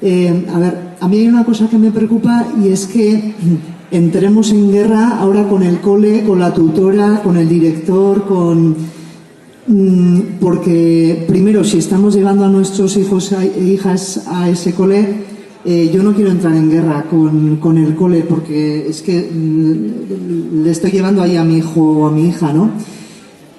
A ver, a mí hay una cosa que me preocupa y es que entremos en guerra ahora con el cole, con la tutora, con el director, porque primero, si estamos llevando a nuestros hijos e hijas a ese cole, yo no quiero entrar en guerra con el cole, porque es que le estoy llevando ahí a mi hijo o a mi hija, ¿no?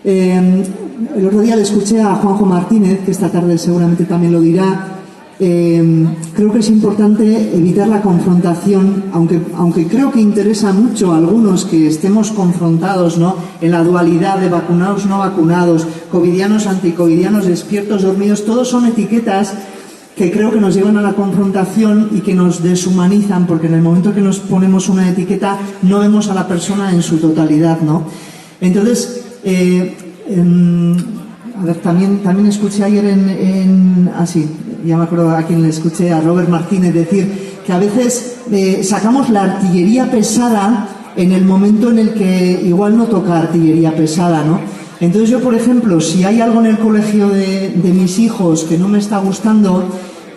El otro día le escuché a Juanjo Martínez, que esta tarde seguramente también lo dirá. Creo que es importante evitar la confrontación, aunque creo que interesa mucho a algunos que estemos confrontados, ¿no?, en la dualidad de vacunados, no vacunados, covidianos, anticovidianos, despiertos, dormidos. Todos son etiquetas que creo que nos llevan a la confrontación y que nos deshumanizan, porque en el momento que nos ponemos una etiqueta no vemos a la persona en su totalidad, ¿no? Entonces, a ver, también escuché ayer ya me acuerdo a quien le escuché, a Robert Martínez, decir que a veces sacamos la artillería pesada en el momento en el que igual no toca artillería pesada, ¿no? Entonces yo, por ejemplo, si hay algo en el colegio de mis hijos que no me está gustando,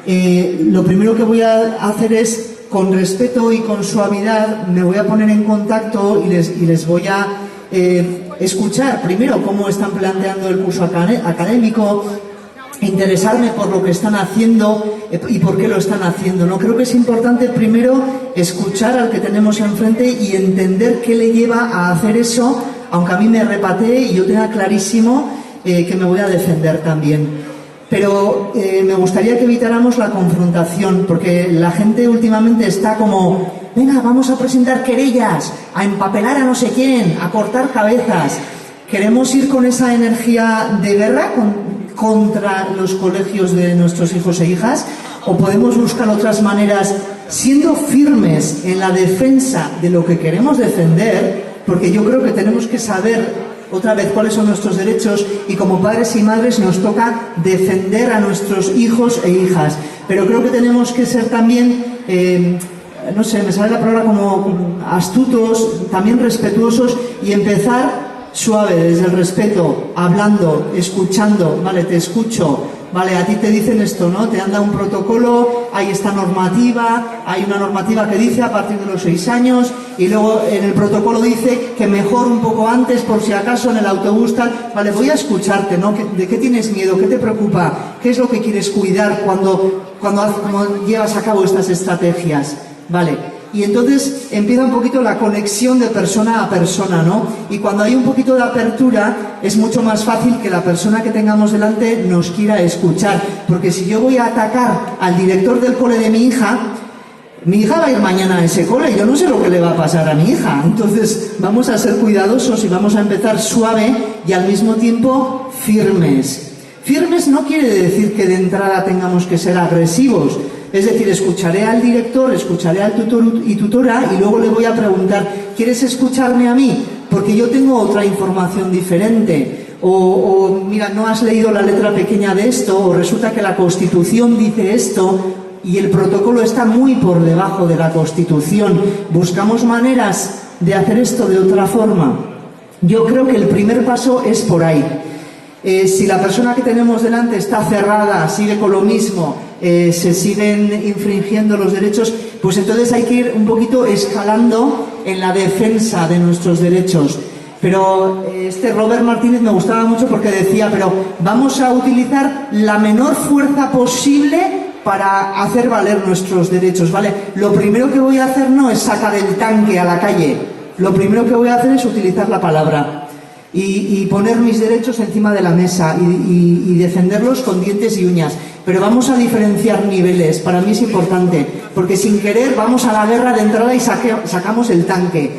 lo primero que voy a hacer es, con respeto y con suavidad, me voy a poner en contacto y les voy a escuchar primero cómo están planteando el curso académico, interesarme por lo que están haciendo y por qué lo están haciendo, ¿no? Creo que es importante primero escuchar al que tenemos enfrente y entender qué le lleva a hacer eso, aunque a mí me repatee y yo tenga clarísimo que me voy a defender también. Pero me gustaría que evitáramos la confrontación, porque la gente últimamente está como, venga, vamos a presentar querellas, a empapelar a no sé quién, a cortar cabezas. ¿Queremos ir con esa energía de guerra contra los colegios de nuestros hijos e hijas? ¿O podemos buscar otras maneras, siendo firmes en la defensa de lo que queremos defender? Porque yo creo que tenemos que saber otra vez cuáles son nuestros derechos, y como padres y madres nos toca defender a nuestros hijos e hijas. Pero creo que tenemos que ser también, no sé, me sale la palabra como astutos, también respetuosos, y empezar suave, desde el respeto, hablando, escuchando. Vale, te escucho, vale, a ti te dicen esto, ¿no? Te han dado un protocolo, hay esta normativa, hay una normativa que dice a partir de los 6 años, y luego en el protocolo dice que mejor un poco antes, por si acaso en el autobús tal. Vale, voy a escucharte, ¿no? ¿De qué tienes miedo? ¿Qué te preocupa? ¿Qué es lo que quieres cuidar cuando llevas a cabo estas estrategias? Vale. Y entonces empieza un poquito la conexión de persona a persona, ¿no? Y cuando hay un poquito de apertura, es mucho más fácil que la persona que tengamos delante nos quiera escuchar. Porque si yo voy a atacar al director del cole de mi hija va a ir mañana a ese cole y yo no sé lo que le va a pasar a mi hija. Entonces vamos a ser cuidadosos y vamos a empezar suave y al mismo tiempo firmes. Firmes no quiere decir que de entrada tengamos que ser agresivos. Es decir, escucharé al director, escucharé al tutor y tutora, y luego le voy a preguntar, ¿quieres escucharme a mí? Porque yo tengo otra información diferente. O mira, no has leído la letra pequeña de esto, o resulta que la Constitución dice esto y el protocolo está muy por debajo de la Constitución. Buscamos maneras de hacer esto de otra forma. Yo creo que el primer paso es por ahí. Si la persona que tenemos delante está cerrada, sigue con lo mismo, se siguen infringiendo los derechos, pues entonces hay que ir un poquito escalando en la defensa de nuestros derechos. Pero Robert Martínez me gustaba mucho porque decía, pero vamos a utilizar la menor fuerza posible para hacer valer nuestros derechos, ¿vale? Lo primero que voy a hacer no es sacar el tanque a la calle, lo primero que voy a hacer es utilizar la palabra. Y poner mis derechos encima de la mesa y defenderlos con dientes y uñas. Pero vamos a diferenciar niveles, para mí es importante, porque sin querer vamos a la guerra de entrada y sacamos el tanque.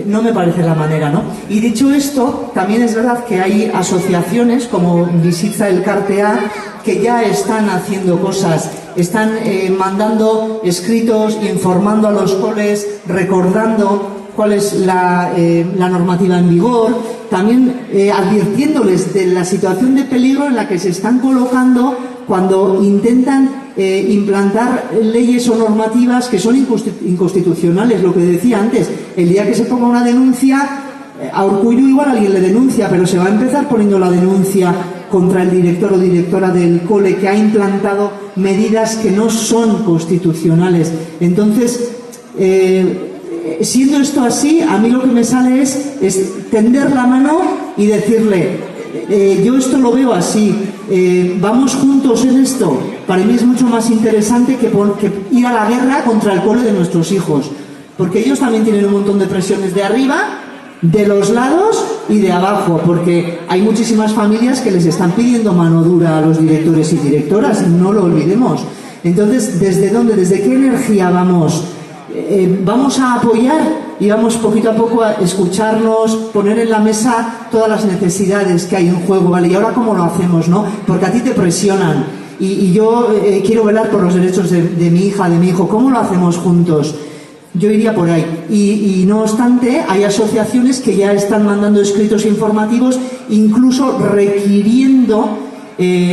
No me parece la manera, ¿no? Y dicho esto, también es verdad que hay asociaciones como Bizitza Elkartea que ya están haciendo cosas, están mandando escritos, informando a los coles, recordando cuál es la normativa en vigor, también advirtiéndoles de la situación de peligro en la que se están colocando cuando intentan implantar leyes o normativas que son inconstitucionales. Lo que decía antes, el día que se ponga una denuncia, a Urkullu igual alguien le denuncia, pero se va a empezar poniendo la denuncia contra el director o directora del cole que ha implantado medidas que no son constitucionales. Entonces, siendo esto así, a mí lo que me sale es tender la mano y decirle, yo esto lo veo así, vamos juntos en esto. Para mí es mucho más interesante que ir a la guerra contra el cole de nuestros hijos, porque ellos también tienen un montón de presiones de arriba, de los lados y de abajo, porque hay muchísimas familias que les están pidiendo mano dura a los directores y directoras, no lo olvidemos. Entonces, ¿desde dónde, desde qué energía vamos? Vamos a apoyar y vamos poquito a poco a escucharnos, poner en la mesa todas las necesidades que hay en juego, ¿vale? Y ahora, ¿cómo lo hacemos, no? Porque a ti te presionan y yo quiero velar por los derechos de mi hija, de mi hijo. ¿Cómo lo hacemos juntos? Yo iría por ahí. Y no obstante, hay asociaciones que ya están mandando escritos informativos, incluso requiriendo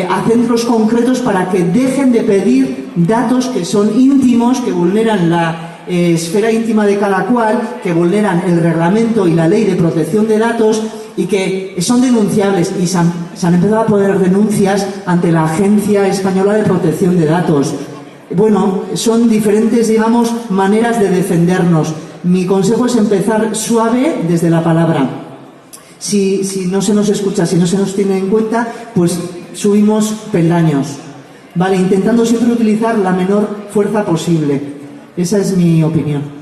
a centros concretos para que dejen de pedir datos que son íntimos, que vulneran la esfera íntima de cada cual, que vulneran el reglamento y la ley de protección de datos y que son denunciables. Y se han empezado a poner denuncias ante la Agencia Española de Protección de Datos. Bueno, son diferentes, digamos, maneras de defendernos. Mi consejo es empezar suave desde la palabra. Si no se nos escucha, si no se nos tiene en cuenta, pues subimos peldaños, ¿vale? Intentando siempre utilizar la menor fuerza posible. Esa es mi opinión.